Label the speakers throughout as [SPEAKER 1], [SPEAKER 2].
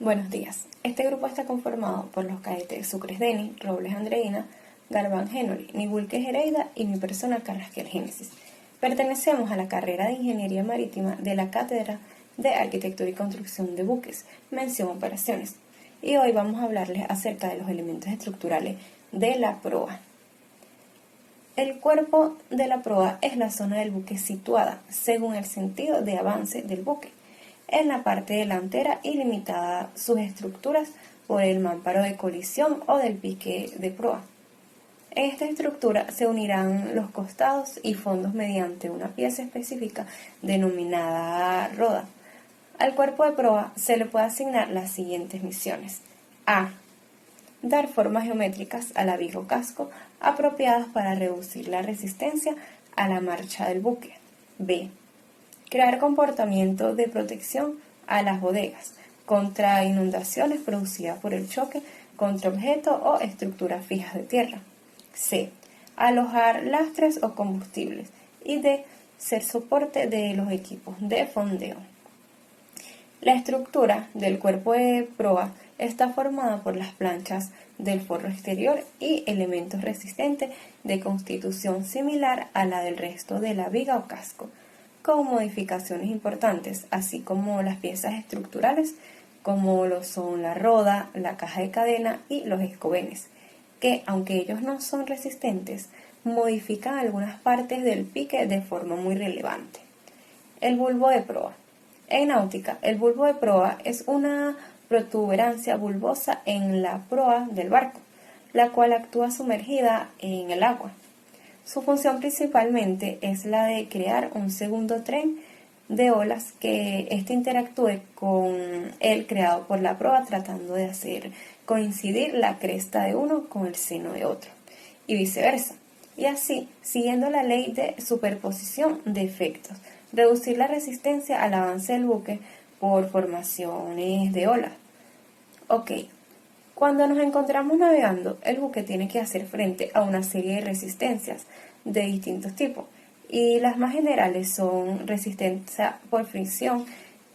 [SPEAKER 1] Buenos días. Este grupo está conformado por los cadetes Sucres Denis, Robles Andreina, Galván Genoli, Nibulque Gereida y mi persona Carrasquel Génesis. Pertenecemos a la carrera de Ingeniería Marítima de la Cátedra de Arquitectura y Construcción de Buques, mención Operaciones. Y hoy vamos a hablarles acerca de los elementos estructurales de la proa. El cuerpo de la proa es la zona del buque situada, según el sentido de avance del buque, en la parte delantera y limitada sus estructuras por el mamparo de colisión o del pique de proa. En esta estructura se unirán los costados y fondos mediante una pieza específica denominada roda. Al cuerpo de proa se le puede asignar las siguientes misiones. A. Dar formas geométricas a la viga o casco apropiadas para reducir la resistencia a la marcha del buque. B. Crear comportamiento de protección a las bodegas contra inundaciones producidas por el choque contra objetos o estructuras fijas de tierra. C. Alojar lastres o combustibles. Y D. Ser soporte de los equipos de fondeo. La estructura del cuerpo de proa está formada por las planchas del forro exterior y elementos resistentes de constitución similar a la del resto de la viga o casco, con modificaciones importantes, así como las piezas estructurales, como lo son la roda, la caja de cadena y los escobenes, que, aunque ellos no son resistentes, modifican algunas partes del pique de forma muy relevante. El bulbo de proa. En náutica, el bulbo de proa es una protuberancia bulbosa en la proa del barco, la cual actúa sumergida en el agua. Su función principalmente es la de crear un segundo tren de olas que éste interactúe con el creado por la proa, tratando de hacer coincidir la cresta de uno con el seno de otro, y viceversa, y así, siguiendo la ley de superposición de efectos, reducir la resistencia al avance del buque por formaciones de olas. Ok, cuando nos encontramos navegando, el buque tiene que hacer frente a una serie de resistencias de distintos tipos, y las más generales son resistencia por fricción,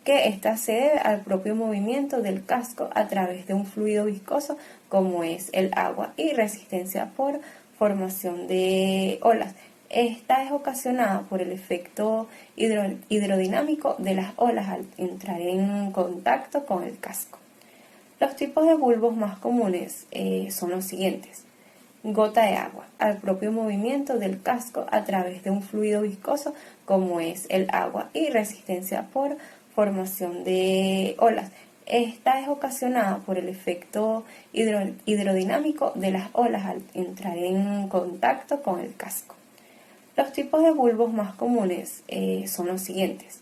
[SPEAKER 1] que ésta se debe al propio movimiento del casco a través de un fluido viscoso como es el agua, y resistencia por formación de olas. Esta es ocasionada por el efecto hidrodinámico de las olas al entrar en contacto con el casco. Los tipos de bulbos más comunes son los siguientes. Gota de agua, al propio movimiento del casco a través de un fluido viscoso como es el agua, y resistencia por formación de olas. Esta es ocasionada por el efecto hidrodinámico de las olas al entrar en contacto con el casco. Los tipos de bulbos más comunes son los siguientes.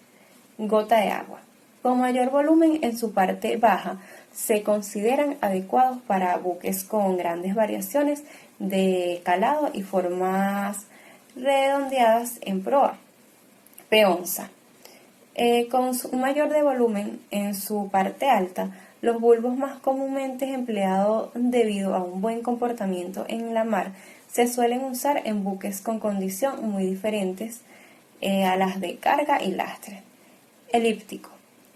[SPEAKER 1] Gota de agua. Con mayor volumen en su parte baja, se consideran adecuados para buques con grandes variaciones de calado y formas redondeadas en proa. Peonza. Con un mayor de volumen en su parte alta, los bulbos más comúnmente empleados debido a un buen comportamiento en la mar se suelen usar en buques con condiciones muy diferentes a las de carga y lastre. Elíptico.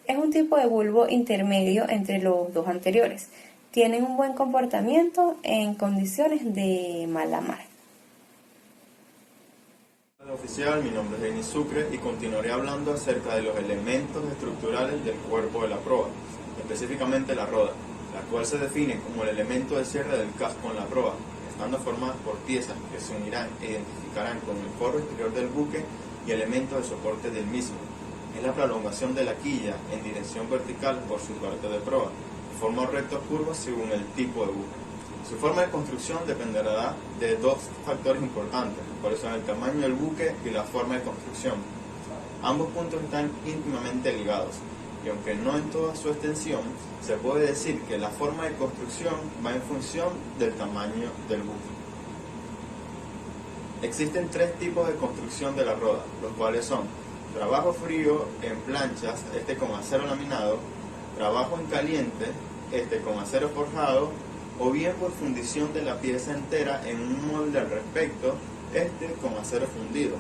[SPEAKER 1] Es un tipo de bulbo intermedio entre los dos anteriores. Tienen un buen comportamiento en condiciones de mala mar.
[SPEAKER 2] Oficial, mi nombre es Denis Sucre y continuaré hablando acerca de los elementos estructurales del cuerpo de la proa, específicamente la roda, la cual se define como el elemento de cierre del casco en la proa, estando formadas por piezas que se unirán e identificarán con el forro exterior del buque y elementos de soporte del mismo. Es la prolongación de la quilla en dirección vertical por su parte de proa, de forma recta o curva según el tipo de buque. Su forma de construcción dependerá de dos factores importantes, cuáles son el tamaño del buque y la forma de construcción. Ambos puntos están íntimamente ligados, y aunque no en toda su extensión, se puede decir que la forma de construcción va en función del tamaño del buque. Existen tres tipos de construcción de la roda, los cuales son trabajo frío en planchas, con acero laminado, trabajo en caliente, con acero forjado, o bien por fundición de la pieza entera en un molde al respecto, con acero fundido.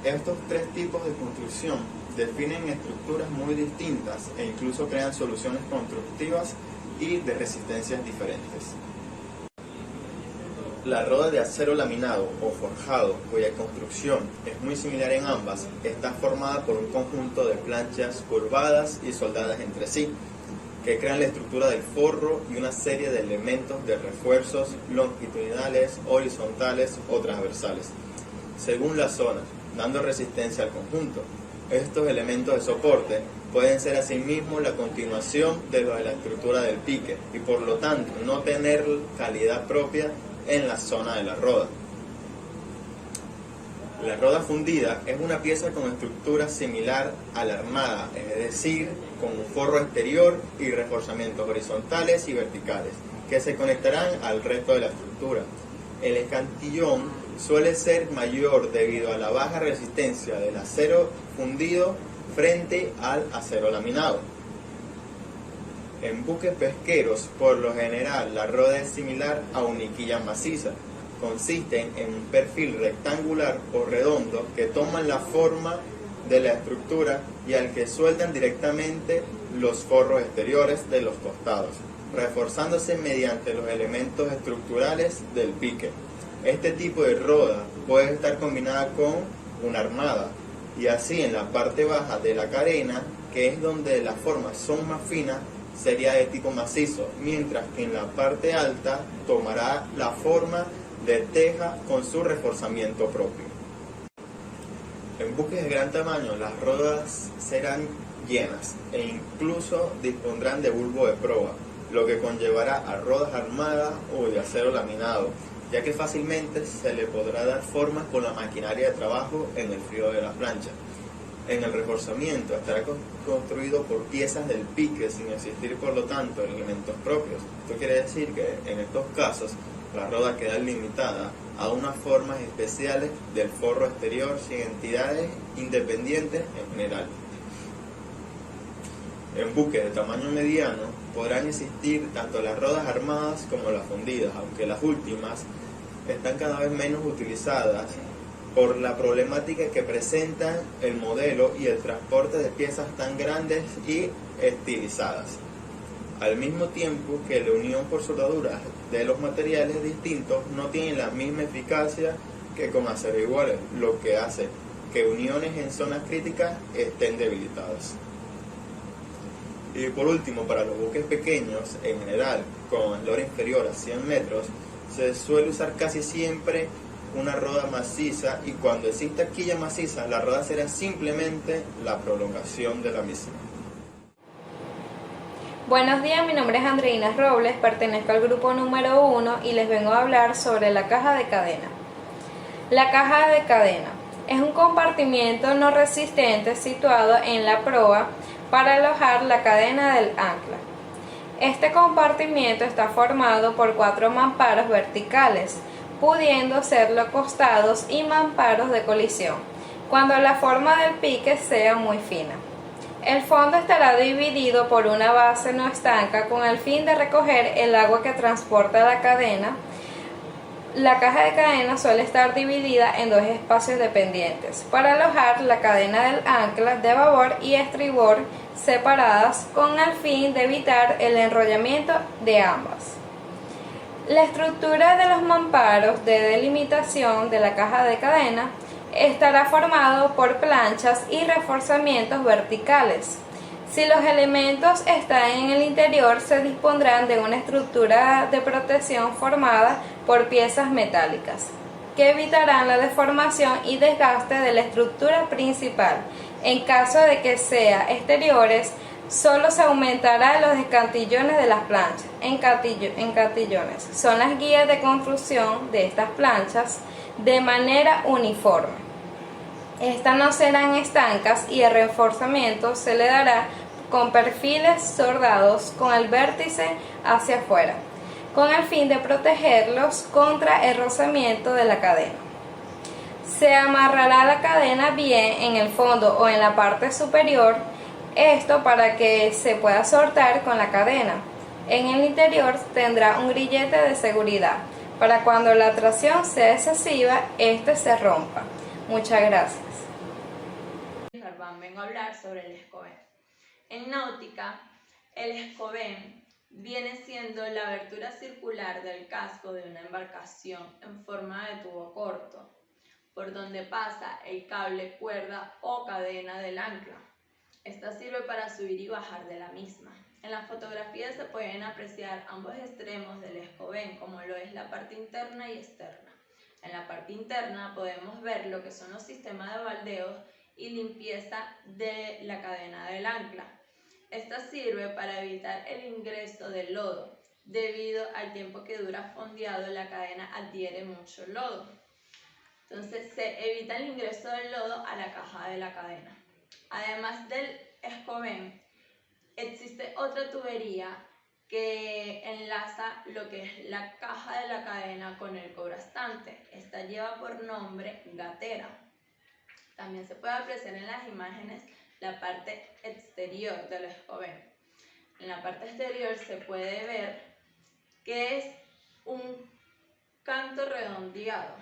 [SPEAKER 2] Estos tres tipos de construcción definen estructuras muy distintas e incluso crean soluciones constructivas y de resistencias diferentes. La roda de acero laminado o forjado, cuya construcción es muy similar en ambas, está formada por un conjunto de planchas curvadas y soldadas entre sí, que crean la estructura del forro y una serie de elementos de refuerzos longitudinales, horizontales o transversales, según la zona, dando resistencia al conjunto. Estos elementos de soporte pueden ser asimismo la continuación de lo de la estructura del pique y por lo tanto no tener calidad propia en la zona de la roda. La roda fundida es una pieza con estructura similar a la armada, es decir, con un forro exterior y reforzamientos horizontales y verticales, que se conectarán al resto de la estructura. El escantillón suele ser mayor debido a la baja resistencia del acero fundido frente al acero laminado. En buques pesqueros, por lo general, la roda es similar a una quilla maciza. Consisten en un perfil rectangular o redondo que toman la forma de la estructura y al que sueldan directamente los forros exteriores de los costados, reforzándose mediante los elementos estructurales del pique. Este tipo de roda puede estar combinada con una armada, y así en la parte baja de la carena, que es donde las formas son más finas, sería de tipo macizo, mientras que en la parte alta tomará la forma de teja con su reforzamiento propio. En buques de gran tamaño las rodas serán llenas e incluso dispondrán de bulbo de proa, lo que conllevará a rodas armadas o de acero laminado, ya que fácilmente se le podrá dar forma con la maquinaria de trabajo en el frío de la plancha. En el reforzamiento estará construido por piezas del pique sin existir por lo tanto elementos propios. Esto quiere decir que en estos casos la roda queda limitada a unas formas especiales del forro exterior sin entidades independientes en general. En buques de tamaño mediano podrán existir tanto las rodas armadas como las fundidas, aunque las últimas están cada vez menos utilizadas por la problemática que presentan el modelo y el transporte de piezas tan grandes y estilizadas. Al mismo tiempo que la unión por soldadura de los materiales distintos no tiene la misma eficacia que con acero iguales, lo que hace que uniones en zonas críticas estén debilitadas. Y por último, para los buques pequeños, en general, con eslora inferior a 100 metros, se suele usar casi siempre una roda maciza, y cuando exista quilla maciza, la roda será simplemente la prolongación de la misma.
[SPEAKER 1] Buenos días, mi nombre es Andreina Robles, pertenezco al grupo número 1 y les vengo a hablar sobre la caja de cadena. La caja de cadena es un compartimiento no resistente situado en la proa para alojar la cadena del ancla. Este compartimiento está formado por 4 mamparos verticales, pudiendo serlo costados y mamparos de colisión, cuando la forma del pique sea muy fina. El fondo estará dividido por una base no estanca con el fin de recoger el agua que transporta la cadena. La caja de cadena suele estar dividida en 2 espacios dependientes para alojar la cadena del ancla de babor y estribor separadas con el fin de evitar el enrollamiento de ambas. La estructura de los mamparos de delimitación de la caja de cadena estará formado por planchas y reforzamientos verticales. Si los elementos están en el interior, se dispondrán de una estructura de protección formada por piezas metálicas, que evitarán la deformación y desgaste de la estructura principal. En caso de que sea exteriores, solo se aumentará los escantillones de las planchas. Encantillones son las guías de construcción de estas planchas de manera uniforme. Estas no serán estancas y el reforzamiento se le dará con perfiles soldados con el vértice hacia afuera, con el fin de protegerlos contra el rozamiento de la cadena. Se amarrará la cadena bien en el fondo o en la parte superior, esto para que se pueda soltar con la cadena. En el interior tendrá un grillete de seguridad, para cuando la tracción sea excesiva, este se rompa. Muchas gracias.
[SPEAKER 3] Juan, vengo a hablar sobre el escobén. En náutica, el escobén viene siendo la abertura circular del casco de una embarcación en forma de tubo corto, por donde pasa el cable, cuerda o cadena del ancla. Esta sirve para subir y bajar de la misma. En la fotografía se pueden apreciar ambos extremos del escobén, como lo es la parte interna y externa. En la parte interna podemos ver lo que son los sistemas de baldeos y limpieza de la cadena del ancla. Esta sirve para evitar el ingreso del lodo. Debido al tiempo que dura fondeado, la cadena adhiere mucho lodo. Entonces se evita el ingreso del lodo a la caja de la cadena. Además del escobén, existe otra tubería que enlaza lo que es la caja de la cadena con el cobrastante. Esta lleva por nombre gatera. También se puede apreciar en las imágenes la parte exterior del escobén. En la parte exterior se puede ver que es un canto redondeado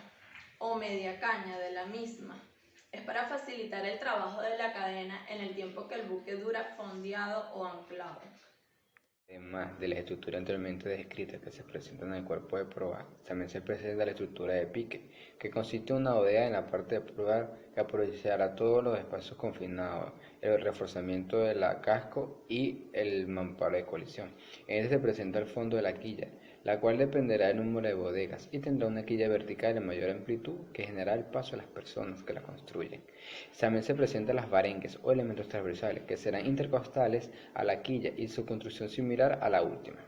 [SPEAKER 3] o media caña de la misma. Es para facilitar el trabajo de la cadena en el tiempo que el buque dura fondeado o anclado.
[SPEAKER 4] Además de la estructura anteriormente descrita que se presenta en el cuerpo de proa, también se presenta la estructura de pique, que consiste en una bodega en la parte de proa que aprovechará todos los espacios confinados, el reforzamiento del casco y el mamparo de colisión. En este se presenta el fondo de la quilla, la cual dependerá del número de bodegas y tendrá una quilla vertical de mayor amplitud que generará el paso de las personas que la construyen. También se presentan las varengues o elementos transversales que serán intercostales a la quilla y su construcción similar a la última.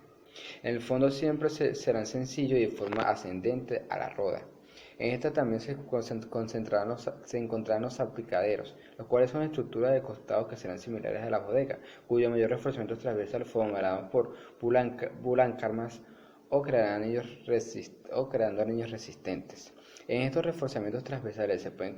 [SPEAKER 4] En el fondo siempre serán sencillos y de forma ascendente a la roda. En esta también se encontrarán los salpicaderos, los cuales son estructuras de costados que serán similares a la bodega, cuyo mayor reforzamiento transversal formará por bulancarmas o creando anillos resistentes. En estos reforzamientos transversales se pueden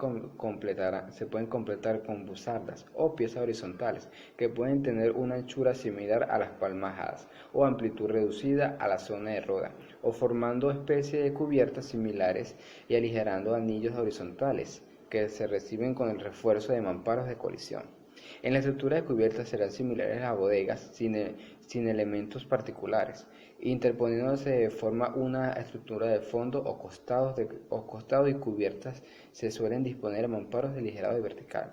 [SPEAKER 4] completar con buzardas o piezas horizontales que pueden tener una anchura similar a las palmajadas o amplitud reducida a la zona de roda, o formando especies de cubiertas similares y aligerando anillos horizontales que se reciben con el refuerzo de mamparos de colisión. En la estructura de cubiertas serán similares a bodegas sin elementos particulares, interponiéndose de forma una estructura de fondo o costados y cubiertas se suelen disponer de mamparos de aligerado y vertical.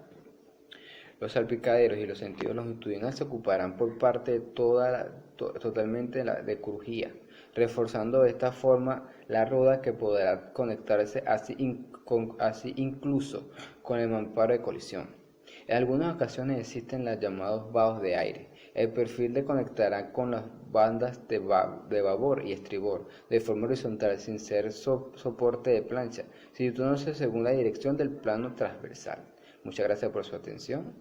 [SPEAKER 4] Los salpicaderos y los sentidos longitudinales se ocuparán por parte totalmente de crujía, reforzando de esta forma la roda que podrá conectarse así incluso con el mamparo de colisión. En algunas ocasiones existen los llamados vados de aire. El perfil de conectará con las bandas de babor y estribor de forma horizontal sin ser soporte de plancha, situándose según la dirección del plano transversal. Muchas gracias por su atención.